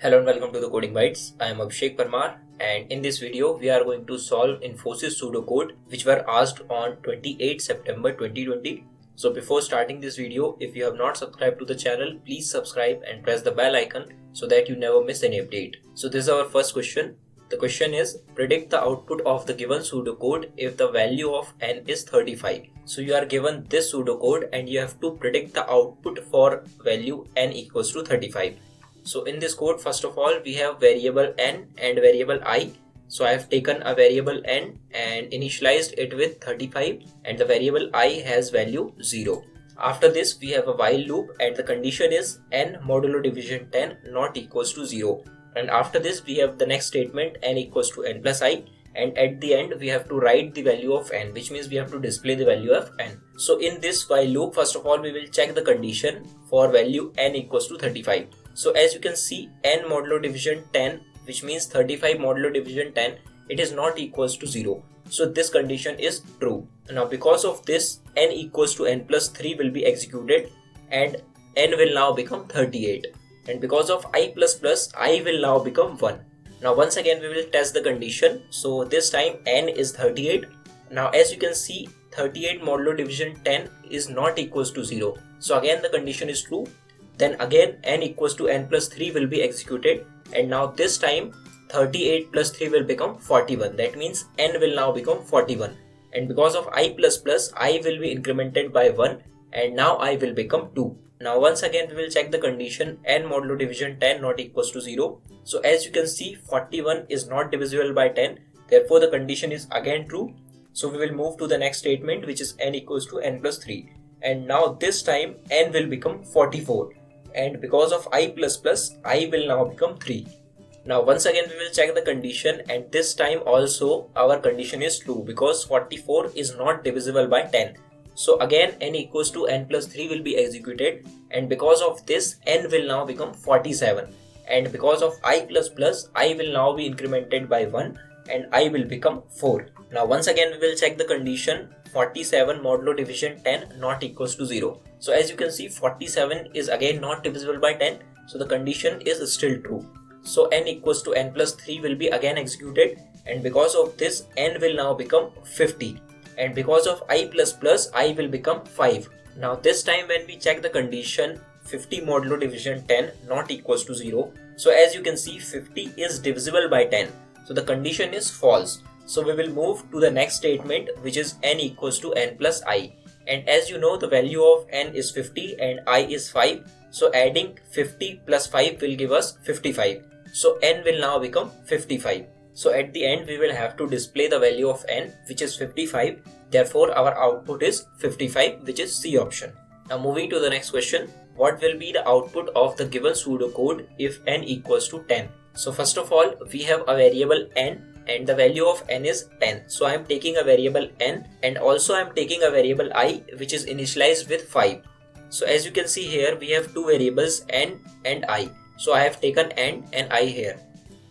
Hello and welcome to the Coding Bytes. I am Abhishek Parmar, and in this video we are going to solve Infosys pseudocode which were asked on 28 September 2020. So before starting this video, if you have not subscribed to the channel, please subscribe and press the bell icon so that you never miss any update. So this is our first question. The question is, predict the output of the given pseudocode if the value of n is 35. So you are given this pseudocode and you have to predict the output for value n equals to 35. So in this code, first of all, we have variable n and variable I. So I have taken a variable n and initialized it with 35, and the variable I has value 0. After this, we have a while loop and the condition is n modulo division 10 not equals to 0. And after this, we have the next statement, n equals to n plus I. And at the end, we have to write the value of n, which means we have to display the value of n. So in this while loop, first of all, we will check the condition for value n equals to 35. So as you can see, n modulo division 10, which means 35 modulo division 10, it is not equals to 0. So this condition is true. Now because of this, n equals to n plus 3 will be executed and n will now become 38. And because of I plus plus, I will now become 1. Now once again we will test the condition. So this time n is 38. Now as you can see, 38 modulo division 10 is not equals to 0. So again the condition is true. Then again n equals to n plus 3 will be executed, and now this time 38 plus 3 will become 41. That means n will now become 41, and because of I plus plus, I will be incremented by 1 and now I will become 2. Now once again we will check the condition, n modulo division 10 not equals to 0. So as you can see, 41 is not divisible by 10, therefore the condition is again true. So we will move to the next statement, which is n equals to n plus 3, and now this time n will become 44. And because of I plus plus, I will now become 3. Now once again we will check the condition, and this time also our condition is true because 44 is not divisible by 10. So again n equals to n plus 3 will be executed, and because of this n will now become 47. And because of I plus plus, I will now be incremented by 1 and I will become 4. Now once again we will check the condition, 47 modulo division 10 not equals to 0. So as you can see, 47 is again not divisible by 10. So the condition is still true. So n equals to n plus 3 will be again executed, and because of this n will now become 50. And because of I plus plus, I will become 5. Now this time when we check the condition, 50 modulo division 10 not equals to 0. So as you can see, 50 is divisible by 10. So the condition is false. So we will move to the next statement, which is n equals to n plus I. And as you know, the value of n is 50 and I is 5. So adding 50 plus 5 will give us 55. So n will now become 55. So at the end, we will have to display the value of n, which is 55. Therefore, our output is 55, which is C option. Now moving to the next question, what will be the output of the given pseudocode if n equals to 10? So first of all, we have a variable n, and the value of n is 10. So I am taking a variable n, and also I am taking a variable I, which is initialized with 5. So as you can see here, we have two variables n and I. So I have taken n and I here.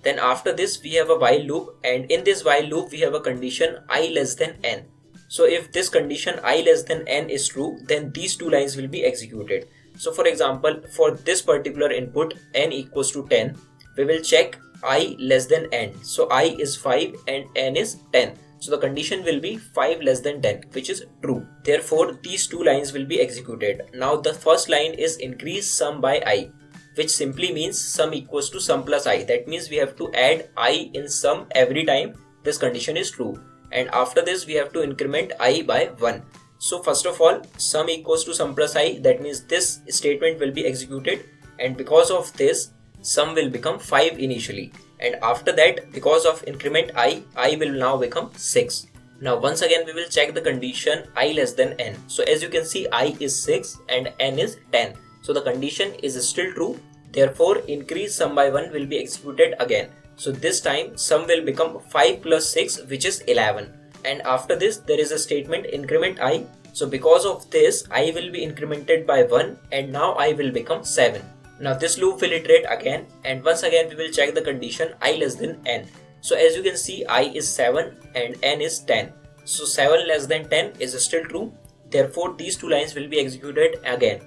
Then after this, we have a while loop, and in this while loop we have a condition I less than n. So if this condition I less than n is true, then these two lines will be executed. So for example, for this particular input n equals to 10, we will check I less than n. So I is 5 and n is 10. So the condition will be 5 less than 10, which is true. Therefore, these two lines will be executed. Now the first line is increase sum by I, which simply means sum equals to sum plus I. That means we have to add I in sum every time this condition is true. And after this, we have to increment I by 1. So first of all, sum equals to sum plus I. That means this statement will be executed. And because of this, sum will become 5 initially, and after that, because of increment I will now become 6. Now once again we will check the condition I less than n. So as you can see, I is 6 and n is 10. So the condition is still true. Therefore increase sum by 1 will be executed again. So this time sum will become 5 plus 6, which is 11. And after this there is a statement increment I. So because of this, I will be incremented by 1 and now I will become 7. Now this loop will iterate again, and once again we will check the condition I less than n. So as you can see, I is 7 and n is 10. So 7 less than 10 is still true. Therefore these two lines will be executed again.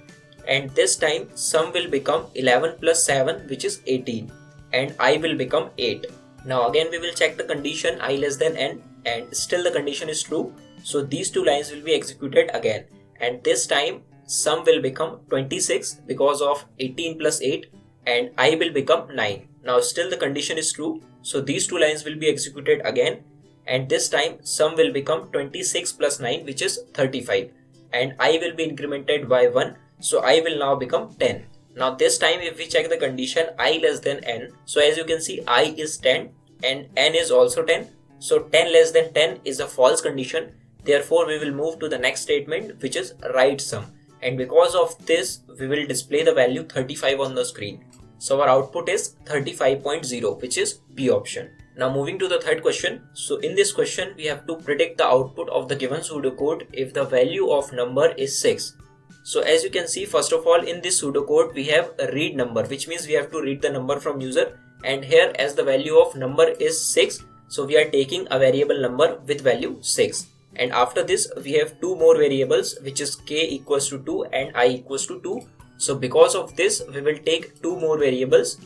And this time sum will become 11 plus 7, which is 18. and I will become 8. Now again we will check the condition I less than n, and still the condition is true. So these two lines will be executed again, and this time sum will become 26 because of 18 plus 8, and I will become 9. Now still the condition is true. So these two lines will be executed again, and this time sum will become 26 plus 9, which is 35, and I will be incremented by 1. So I will now become 10. Now this time if we check the condition I less than n, so as you can see I is 10 and n is also 10. So 10 less than 10 is a false condition. Therefore we will move to the next statement, which is write sum, and because of this we will display the value 35 on the screen. So our output is 35.0, which is B option. Now moving to the third question. So in this question we have to predict the output of the given pseudocode if the value of number is 6. So as you can see, first of all in this pseudocode we have a read number, which means we have to read the number from user, and here as the value of number is 6, so we are taking a variable number with value 6. And after this we have two more variables, which is k equals to 2 and I equals to 2. So because of this we will take two more variables.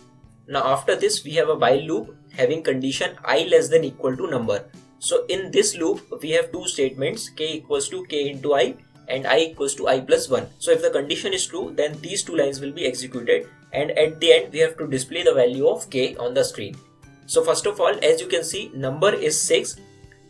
Now after this we have a while loop having condition I less than equal to number. So in this loop we have two statements, k equals to k into I and I equals to I plus 1. So if the condition is true, then these two lines will be executed, and at the end we have to display the value of k on the screen. So first of all, as you can see, number is 6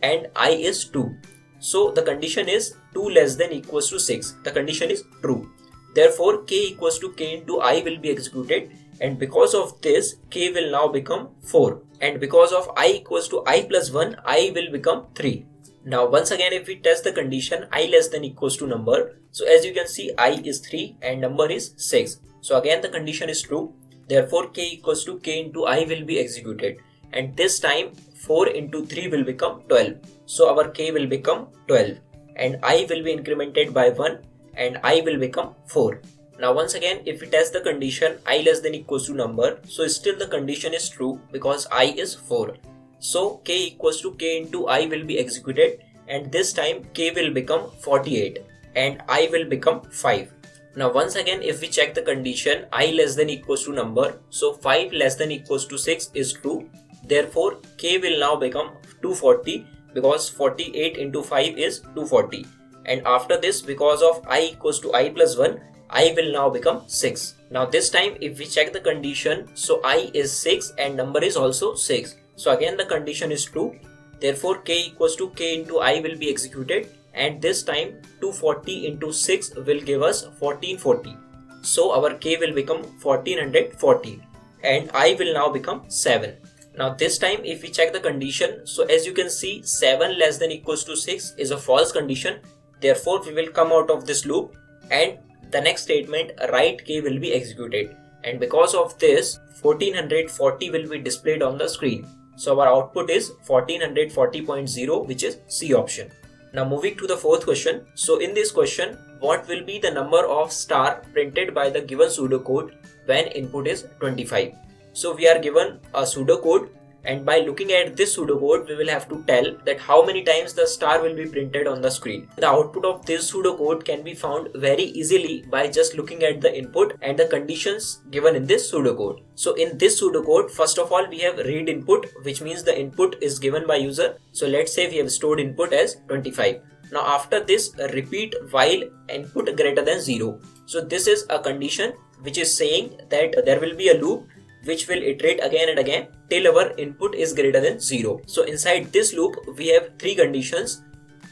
and I is 2. So the condition is 2 less than equals to 6. The condition is true. Therefore k equals to k into I will be executed, and because of this k will now become 4, and because of I equals to I plus 1, I will become 3. Now once again if we test the condition I less than equals to number, so as you can see I is 3 and number is 6. So again the condition is true. Therefore k equals to k into I will be executed, and this time 4 into 3 will become 12. So our k will become 12, and I will be incremented by 1, and I will become 4. Now once again if we test the condition I less than equals to number, so still the condition is true because I is 4. So k equals to k into I will be executed, and this time k will become 48 and I will become 5. Now once again if we check the condition I less than equals to number, so 5 less than equals to 6 is true. Therefore k will now become 240 because 48 into 5 is 240, and after this because of I equals to I plus 1, I will now become 6. Now this time if we check the condition, so I is 6 and number is also 6. So again the condition is true. Therefore k equals to k into I will be executed, and this time 240 into 6 will give us 1440. So our k will become 1440 and I will now become 7. Now this time if we check the condition, so as you can see 7 less than equals to 6 is a false condition. Therefore we will come out of this loop, and the next statement write k will be executed, and because of this 1440 will be displayed on the screen. So our output is 1440.0, which is C option. Now moving to the fourth question. So in this question, what will be the number of star printed by the given pseudocode when input is 25? So we are given a pseudocode, and by looking at this pseudocode we will have to tell that how many times the star will be printed on the screen. The output of this pseudocode can be found very easily by just looking at the input and the conditions given in this pseudocode. So in this pseudocode, first of all we have read input, which means the input is given by user. So let's say we have stored input as 25. Now after this repeat while input greater than 0. So this is a condition which is saying that there will be a loop which will iterate again and again till our input is greater than 0. So inside this loop we have three conditions: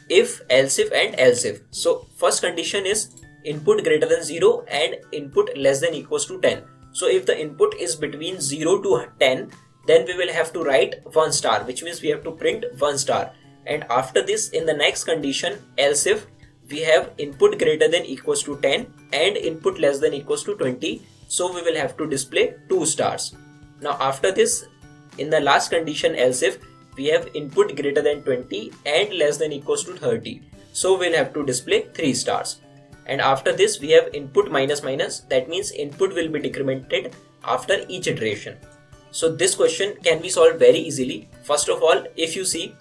if, else if and else if. So first condition is input greater than 0 and input less than equals to 10. So if the input is between 0 to 10, then we will have to write 1 star, which means we have to print 1 star. And after this, in the next condition else if, we have input greater than equals to 10 and input less than equals to 20. So we will have to display 2 stars. Now after this, in the last condition else if, we have input greater than 20 and less than equals to 30. So we'll have to display 3 stars. And after this we have input minus minus, that means input will be decremented after each iteration. So this question can be solved very easily. First of all, if you see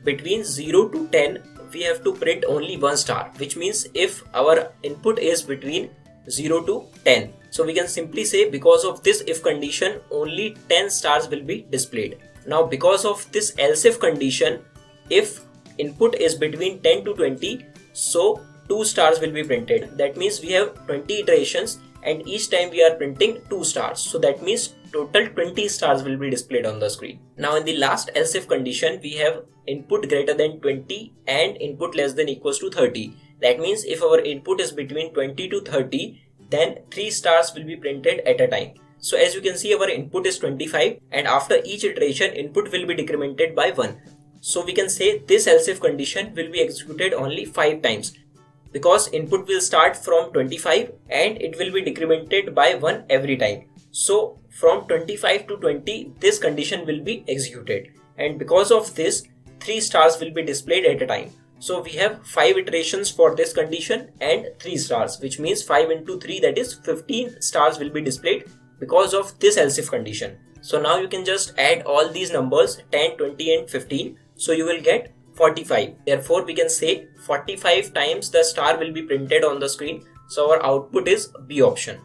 between 0 to 10, we have to print only 1 star, which means if our input is between 0 to 10, So we can simply say because of this if condition, only 10 stars will be displayed. Now because of this else if condition, if input is between 10 to 20, so 2 stars will be printed. That means we have 20 iterations and each time we are printing 2 stars. So that means total 20 stars will be displayed on the screen. Now in the last else if condition, we have input greater than 20 and input less than equals to 30. That means if our input is between 20 to 30, then 3 stars will be printed at a time. So as you can see, our input is 25 and after each iteration input will be decremented by 1. So we can say this else if condition will be executed only 5 times, because input will start from 25 and it will be decremented by 1 every time. So from 25 to 20 this condition will be executed, and because of this 3 stars will be displayed at a time. So we have 5 iterations for this condition and 3 stars, which means 5 into 3, that is 15 stars will be displayed because of this else if condition. So now you can just add all these numbers 10, 20 and 15. So you will get 45. Therefore we can say 45 times the star will be printed on the screen. So our output is B option.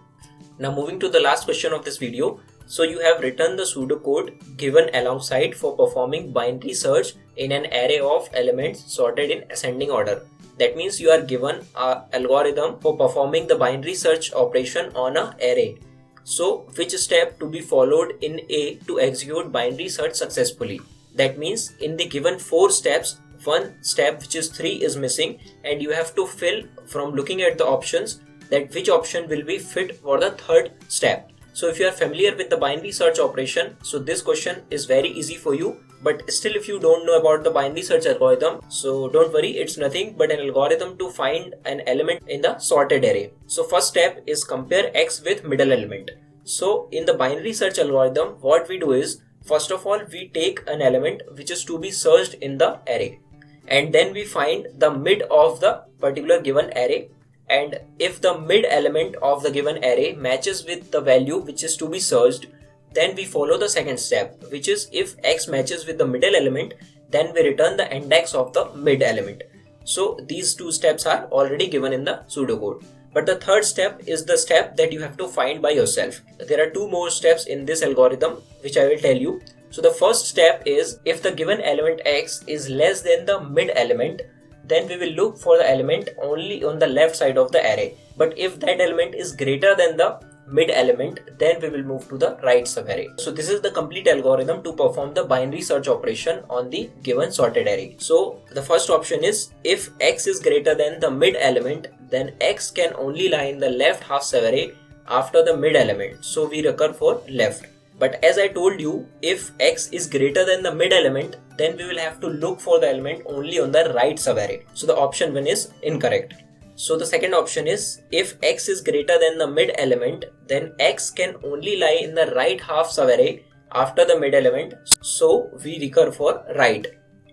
Now moving to the last question of this video. So you have written the pseudocode given alongside for performing binary search in an array of elements sorted in ascending order. That means you are given an algorithm for performing the binary search operation on an array. So which step to be followed in A to execute binary search successfully? That means in the given 4 steps, one step which is 3 is missing, and you have to fill from looking at the options that which option will be fit for the third step. So if you are familiar with the binary search operation, so this question is very easy for you. But still if you don't know about the binary search algorithm, so don't worry, it's nothing but an algorithm to find an element in the sorted array. So first step is compare X with middle element. So in the binary search algorithm, what we do is, first of all, we take an element which is to be searched in the array, and then we find the mid of the particular given array. And if the mid element of the given array matches with the value which is to be searched, then we follow the second step, which is if X matches with the middle element, then we return the index of the mid element. So these 2 steps are already given in the pseudocode. But the third step is the step that you have to find by yourself. There are 2 more steps in this algorithm which I will tell you. So the first step is, if the given element X is less than the mid element, then we will look for the element only on the left side of the array. But if that element is greater than the mid element, then we will move to the right subarray. So this is the complete algorithm to perform the binary search operation on the given sorted array. So the first option is, if X is greater than the mid element, then X can only lie in the left half subarray after the mid element. So we recur for left. But as I told you, if X is greater than the mid element, then we will have to look for the element only on the right subarray. So the option 1 is incorrect. So the second option is, if X is greater than the mid element, then X can only lie in the right half subarray after the mid element. So we recur for right.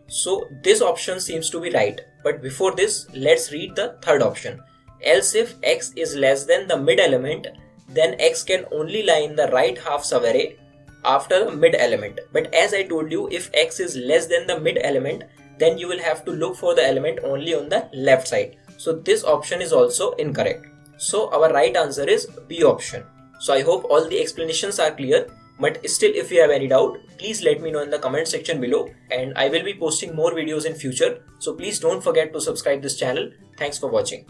So this option seems to be right. But before this, let's read the third option. Else if X is less than the mid element, then X can only lie in the right half subarray after the mid element. But as I told you, if X is less than the mid element, then you will have to look for the element only on the left side. So this option is also incorrect. So our right answer is B option. So I hope all the explanations are clear. But still, if you have any doubt, please let me know in the comment section below, and I will be posting more videos in future. So please don't forget to subscribe this channel. Thanks for watching.